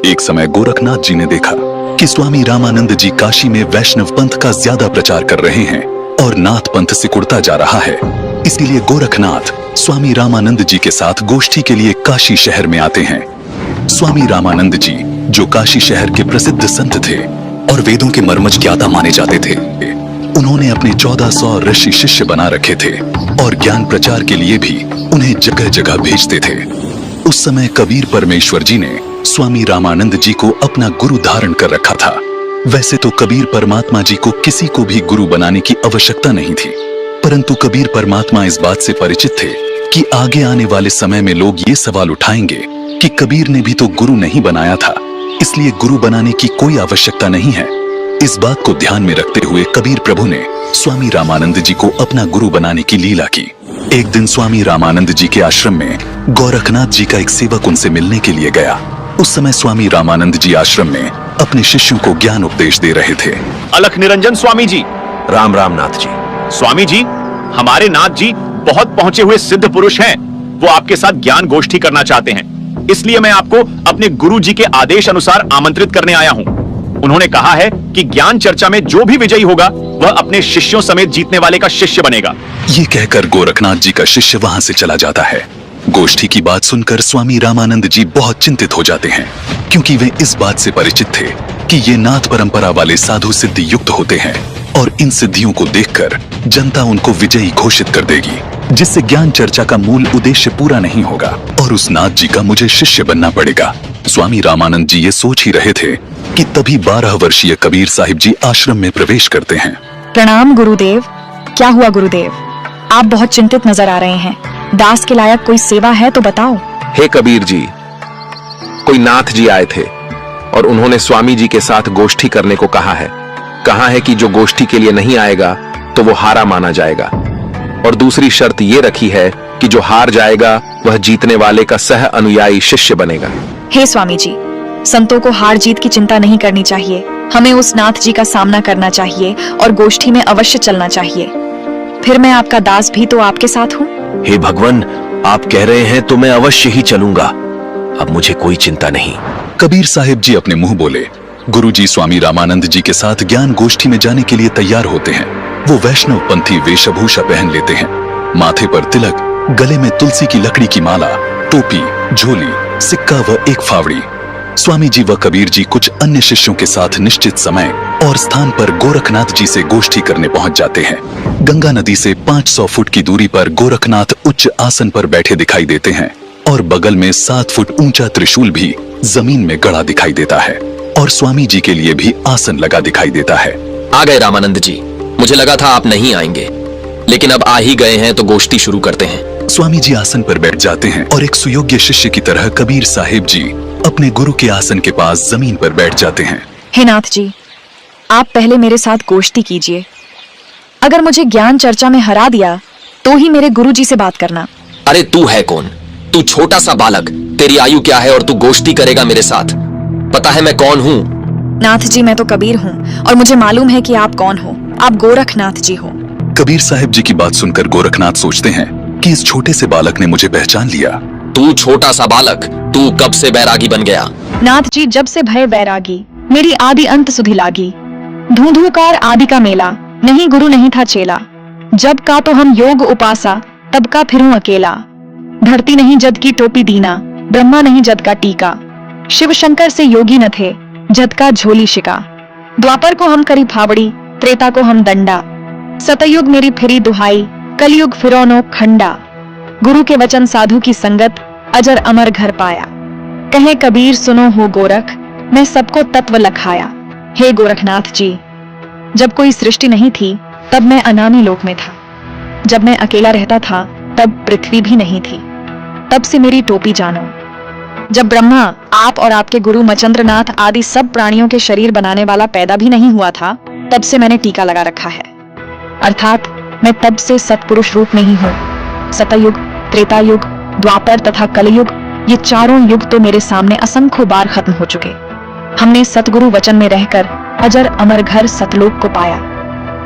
एक समय गोरखनाथ जी ने देखा कि स्वामी रामानंद जी काशी में वैष्णव पंथ का ज्यादा प्रचार कर रहे हैं और नाथ पंथ सिकुड़ता जा रहा है। इसीलिए गोरखनाथ स्वामी रामानंद जी के साथ गोष्ठी के लिए काशी शहर में आते हैं। स्वामी रामानंद जी, जो काशी शहर के प्रसिद्ध संत थे और वेदों के मर्मज्ञ ज्ञाता माने जाते थे, उन्होंने अपने 1400 ऋषि शिष्य बना रखे थे और ज्ञान प्रचार के लिए भी उन्हें जगह जगह भेजते थे। उस समय कबीर परमेश्वर जी ने स्वामी रामानंद जी को अपना गुरु धारण कर रखा था। वैसे तो कबीर परमात्मा जी को किसी को भी गुरु बनाने की आवश्यकता नहीं थी, परंतु कबीर परमात्मा इस बात से परिचित थे कि आगे आने वाले समय में लोग ये सवाल उठाएंगे कि कबीर ने भी तो गुरु नहीं बनाया था, इसलिए गुरु बनाने की कोई आवश्यकता नहीं है। इस बात को ध्यान में रखते हुए कबीर प्रभु ने स्वामी रामानंद जी को अपना गुरु बनाने की लीला की। एक दिन स्वामी रामानंद जी के आश्रम में गोरखनाथ जी का एक सेवक उनसे मिलने के लिए गया। उस समय स्वामी रामानंद जी आश्रम में अपने शिष्यों को ज्ञान उपदेश दे रहे थे। अलख निरंजन स्वामी जी। राम राम नाथ जी। स्वामी जी, हमारे नाथ जी बहुत पहुंचे हुए सिद्ध पुरुष हैं। वो आपके साथ ज्ञान गोष्ठी करना चाहते हैं, इसलिए मैं आपको अपने गुरु जी के आदेश अनुसार आमंत्रित करने आया हूँ। उन्होंने कहा है कि ज्ञान चर्चा में जो भी विजयी होगा वह अपने शिष्यों समेत जीतने वाले का शिष्य बनेगा। ये कहकर गोरखनाथ जी का शिष्य वहां से चला जाता है। गोष्ठी की बात सुनकर स्वामी रामानंद जी बहुत चिंतित हो जाते हैं, क्योंकि वे इस बात से परिचित थे कि ये नाथ परंपरा वाले साधु सिद्धि युक्त होते हैं और इन सिद्धियों को देखकर जनता उनको विजयी घोषित कर देगी, जिससे ज्ञान चर्चा का मूल उद्देश्य पूरा नहीं होगा और उस नाथ जी का मुझे शिष्य बनना पड़ेगा। स्वामी रामानंद जी ये सोच ही रहे थे कि तभी 12 वर्षीय कबीर साहिब जी आश्रम में प्रवेश करते हैं। प्रणाम गुरुदेव। क्या हुआ गुरुदेव, आप बहुत चिंतित नजर आ रहे हैं। दास के लायक कोई सेवा है तो बताओ। हे कबीर जी, कोई नाथ जी आए थे और उन्होंने स्वामी जी के साथ गोष्ठी करने को कहा है कि जो गोष्ठी के लिए नहीं आएगा तो वो हारा माना जाएगा, और दूसरी शर्त ये रखी है कि जो हार जाएगा वह जीतने वाले का सह अनुयायी शिष्य बनेगा। हे स्वामी जी, संतों को हार जीत की चिंता नहीं करनी चाहिए। हमें उस नाथ जी का सामना करना चाहिए और गोष्ठी में अवश्य चलना चाहिए। फिर मैं आपका दास भी तो आपके साथ हूँ। हे भगवान, आप कह रहे हैं तो मैं अवश्य ही चलूंगा। अब मुझे कोई चिंता नहीं। कबीर साहिब जी अपने मुंह बोले। गुरुजी स्वामी रामानंद जी के साथ ज्ञान गोष्ठी में जाने के लिए तैयार होते हैं। वो वैष्णव पंथी वेशभूषा पहन लेते हैं, माथे पर तिलक, गले में तुलसी की लकड़ी की माला, टोपी, झोली, सिक्का व एक फावड़ी। स्वामी जी व कबीर जी कुछ अन्य शिष्यों के साथ निश्चित समय और स्थान पर गोरखनाथ जी से गोष्ठी करने पहुंच जाते हैं। गंगा नदी से 500 फुट की दूरी पर गोरखनाथ उच्च आसन पर बैठे दिखाई देते हैं और बगल में 7 फुट ऊंचा त्रिशूल भी जमीन में गड़ा दिखाई देता है और स्वामी जी के लिए भी आसन लगा दिखाई देता है। आ गए रामानंद जी। मुझे लगा था आप नहीं आएंगे, लेकिन अब आ ही गए हैं तो गोष्ठी शुरू करते हैं। स्वामी जी आसन पर बैठ जाते हैं और एक सुयोग्य शिष्य की तरह कबीर साहिब जी अपने गुरु के आसन के पास जमीन पर बैठ जाते हैं। हे नाथ जी, आप पहले मेरे साथ गोष्ठी कीजिए। अगर मुझे ज्ञान चर्चा में हरा दिया तो ही मेरे गुरु जी से बात करना। अरे तू है कौन? तू छोटा सा बालक, तेरी आयु क्या है और तू गोष्ठी करेगा मेरे साथ? पता है मैं कौन हूँ? नाथ जी, मैं तो कबीर हूँ और मुझे मालूम है कि आप कौन हो। आप गोरखनाथ जी हो। कबीर साहिब जी की बात सुनकर गोरखनाथ सोचते हैं कि इस छोटे से बालक ने मुझे पहचान लिया। तू छोटा सा बालक, तू कब से बैरागी बन गया? नाथ जी, जब से भय बैरागी, मेरी आदि अंत सुधि लागी। धूधूकार आदि का मेला, नहीं गुरु नहीं था चेला। जब का तो हम योग उपासा, तब का फिरूं अकेला। धरती नहीं जद की टोपी दीना, ब्रह्मा नहीं जद का टीका। शिव शंकर से योगी न थे, जद का झोली शिका। द्वापर को हम करी फावड़ी, त्रेता को हम दंडा। सतयुग मेरी फिरी दुहाई, कलयुग फिरौनो खंडा। गुरु के वचन साधु की संगत, अजर अमर घर पाया। कहे कबीर सुनो हो गोरख, मैं सबको तत्व लखाया। हे गोरखनाथ जी, जब कोई सृष्टि नहीं थी तब मैं अनामी लोक में था। जब मैं अकेला रहता था तब पृथ्वी भी नहीं थी। तब से मेरी टोपी जानो। जब ब्रह्मा, आप और आपके गुरु मचंद्रनाथ आदि सब प्राणियों के शरीर बनाने वाला पैदा भी नहीं हुआ था, तब से मैंने टीका लगा रखा है। अर्थात मैं तब से सत्पुरुष रूप में ही हूँ। सतयुग, त्रेता युग, द्वापर तथा कलयुग, ये चारों युग तो मेरे सामने असंख्य बार खत्म हो चुके। हमने सतगुरु वचन में रहकर अजर अमर घर सतलोक को पाया।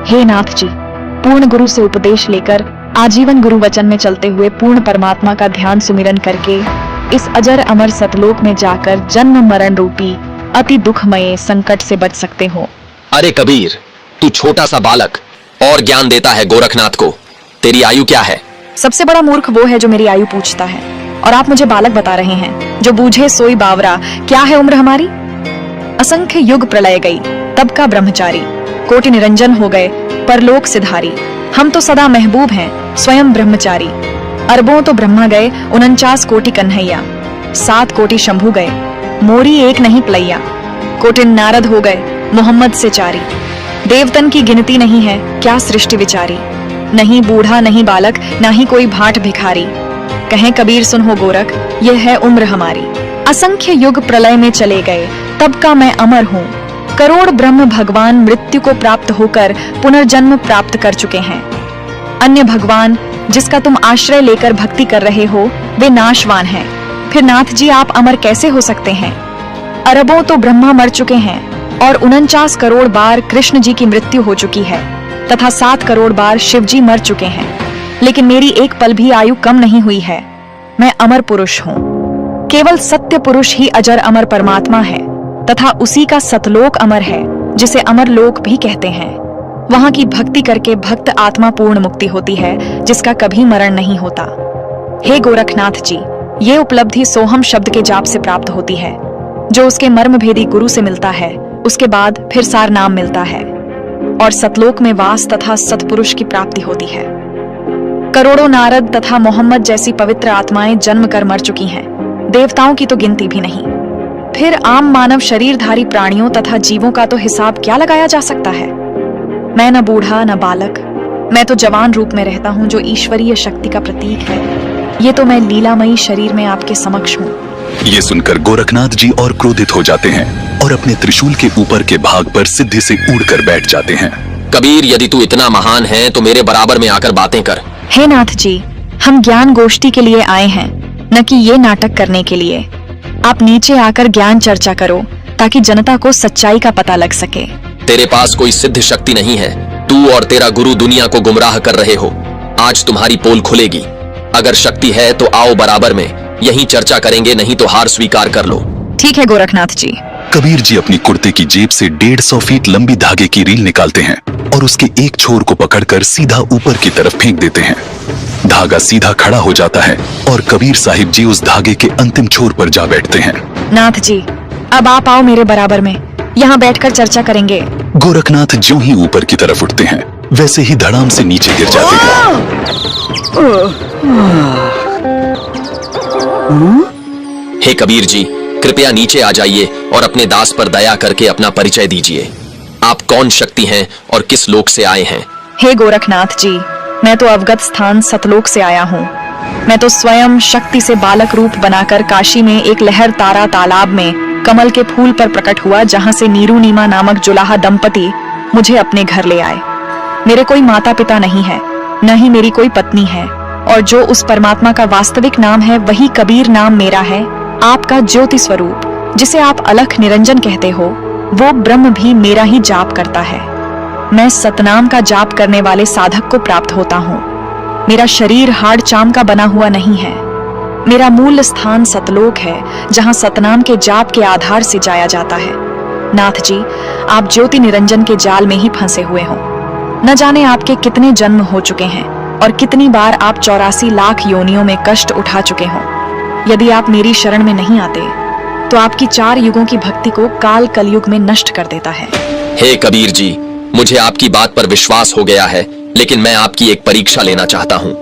हे नाथ जी, पूर्ण गुरु से उपदेश लेकर आजीवन गुरु वचन में चलते हुए पूर्ण परमात्मा का ध्यान सुमिरन करके इस अजर अमर सतलोक में जाकर जन्म मरण रूपी अति दुखमय संकट से बच सकते हो। अरे कबीर, तू छोटा सा बालक और ज्ञान देता है गोरखनाथ को। तेरी आयु क्या है? सबसे बड़ा मूर्ख वो है जो मेरी आयु पूछता है, और आप मुझे बालक बता रहे हैं। जो बूझे सोई बावरा, क्या है उम्र हमारी? असंख्य युग प्रलय गई, तब का ब्रह्मचारी, कोटि निरंजन हो गए परलोक सिधारी। हम तो सदा महबूब हैं, स्वयं ब्रह्मचारी। अरबों तो ब्रह्मा गए, 49 कोटि कन्हैया। 7 कोटि शंभु गए, मोरी एक नहीं प्लैया। कोटि नारद हो गए, मोहम्मद से चारी। देवतन की गिनती नहीं है, क्या सृष्टि विचारी। नहीं बूढ़ा नहीं बालक, ना ही कोई भाट भिखारी। कहें कबीर सुन हो गोरख, यह है उम्र हमारी। असंख्य युग प्रलय में चले गए, तब का मैं अमर हूँ। करोड़ ब्रह्म भगवान मृत्यु को प्राप्त होकर पुनर्जन्म प्राप्त कर चुके हैं। अन्य भगवान जिसका तुम आश्रय लेकर भक्ति कर रहे हो, वे नाशवान हैं। फिर नाथ जी आप अमर कैसे हो सकते हैं? अरबों तो ब्रह्मा मर चुके हैं, और 49 करोड़ बार कृष्ण जी की मृत्यु हो चुकी है, तथा 7 करोड़ बार शिव जी मर चुके हैं। लेकिन मेरी एक पल भी आयु कम नहीं हुई है। मैं अमर पुरुष हूँ। केवल सत्य पुरुष ही अजर अमर परमात्मा है, तथा उसी का सतलोक अमर है, जिसे अमर लोक भी कहते हैं। वहां की भक्ति करके भक्त आत्मा पूर्ण मुक्ति होती है, जिसका कभी मरण नहीं होता। हे गोरखनाथ जी, ये उपलब्धि सोहम शब्द के जाप से प्राप्त होती है, जो उसके मर्म भेदी गुरु से मिलता है। उसके बाद फिर सार नाम मिलता है, और सतलोक में वास तथा सतपुरुष की प्राप्ति होती है। करोड़ों नारद तथा मोहम्मद जैसी पवित्र आत्माएं जन्म कर मर चुकी हैं, देवताओं की तो गिनती भी नहीं। फिर आम मानव शरीरधारी प्राणियों तथा जीवों का तो हिसाब क्या लगाया जा सकता है। मैं न बूढ़ा न बालक, मैं तो जवान रूप में रहता हूँ, जो ईश्वरीय शक्ति का प्रतीक है। ये तो मैं लीलामयी शरीर में आपके समक्ष हूँ। ये सुनकर गोरखनाथ जी और क्रोधित हो जाते हैं और अपने त्रिशूल के ऊपर के भाग पर सिद्धि से उड़कर बैठ जाते हैं। कबीर, यदि तू इतना महान है तो मेरे बराबर में आकर बातें कर। हे नाथ जी, हम ज्ञान गोष्ठी के लिए आए हैं, न कि ये नाटक करने के लिए। आप नीचे आकर ज्ञान चर्चा करो, ताकि जनता को सच्चाई का पता लग सके। तेरे पास कोई सिद्ध शक्ति नहीं है। तू और तेरा गुरु दुनिया को गुमराह कर रहे हो। आज तुम्हारी पोल खुलेगी। अगर शक्ति है तो आओ बराबर में, यहीं चर्चा करेंगे, नहीं तो हार स्वीकार कर लो। ठीक है गोरखनाथ जी। कबीर जी अपनी कुर्ते की जेब से 150 फीट लंबी धागे की रील निकालते हैं और उसके एक छोर को पकड़कर सीधा ऊपर की तरफ फेंक देते हैं। धागा सीधा खड़ा हो जाता है और कबीर साहिब जी उस धागे के अंतिम छोर पर जा बैठते हैं। नाथ जी, अब आप आओ मेरे बराबर में, यहाँ बैठकर चर्चा करेंगे। गोरखनाथ ज्यों ही ऊपर की तरफ उठते हैं, वैसे ही धड़ाम से नीचे गिर जाते हैं। हे कबीर जी, कृपया नीचे आ जाइए और अपने दास पर दया करके अपना परिचय दीजिए। आप कौन शक्ति हैं और किस लोक से आए हैं? हे गोरखनाथ जी, मैं तो अवगत स्थान सतलोक से आया हूँ। मैं तो स्वयं शक्ति से बालक रूप बनाकर काशी में एक लहर तारा तालाब में कमल के फूल पर प्रकट हुआ, जहाँ से नीरू नीमा नामक जुलाहा दंपति मुझे अपने घर ले आए। मेरे कोई माता पिता नहीं है, न ही मेरी कोई पत्नी है, और जो उस परमात्मा का वास्तविक नाम है वही कबीर नाम मेरा है। आपका ज्योति स्वरूप, जिसे आप अलख निरंजन कहते हो, वो ब्रह्म भी मेरा ही जाप करता है। मैं सतनाम का जाप करने वाले साधक को प्राप्त होता हूँ। मेरा शरीर हाड़ चाम का बना हुआ नहीं है। मेरा मूल स्थान सतलोक है, जहाँ सतनाम के जाप के आधार से जाया जाता है। नाथ जी, आप ज्योति निरंजन के जाल में ही फंसे हुए हो। न जाने आपके कितने जन्म हो चुके हैं और कितनी बार आप 84 लाख योनियों में कष्ट उठा चुके हो। यदि आप मेरी शरण में नहीं आते तो आपकी 4 युगों की भक्ति को काल कलयुग में नष्ट कर देता है। हे कबीर जी, मुझे आपकी बात पर विश्वास हो गया है, लेकिन मैं आपकी एक परीक्षा लेना चाहता हूँ।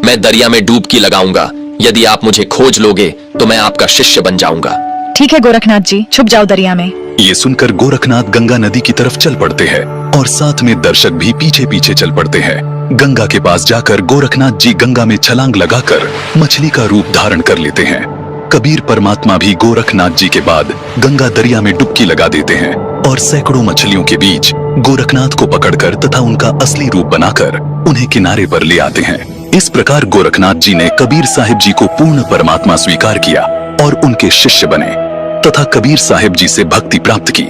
मैं दरिया में डुबकी लगाऊंगा। यदि आप मुझे खोज लोगे तो मैं आपका शिष्य बन जाऊंगा। ठीक है गोरखनाथ जी, छुप जाओ दरिया में। ये सुनकर गोरखनाथ गंगा नदी की तरफ चल पड़ते हैं और साथ में दर्शक भी पीछे पीछे चल पड़ते हैं। गंगा के पास जाकर गोरखनाथ जी गंगा में छलांग लगाकर मछली का रूप धारण कर लेते हैं। कबीर परमात्मा भी गोरखनाथ जी के बाद गंगा दरिया में डुबकी लगा देते हैं और सैकड़ों मछलियों के बीच गोरखनाथ को पकड़कर तथा उनका असली रूप बनाकर उन्हें किनारे पर ले आते हैं। इस प्रकार गोरखनाथ जी ने कबीर साहिब जी को पूर्ण परमात्मा स्वीकार किया और उनके शिष्य बने तथा कबीर साहिब जी से भक्ति प्राप्त की।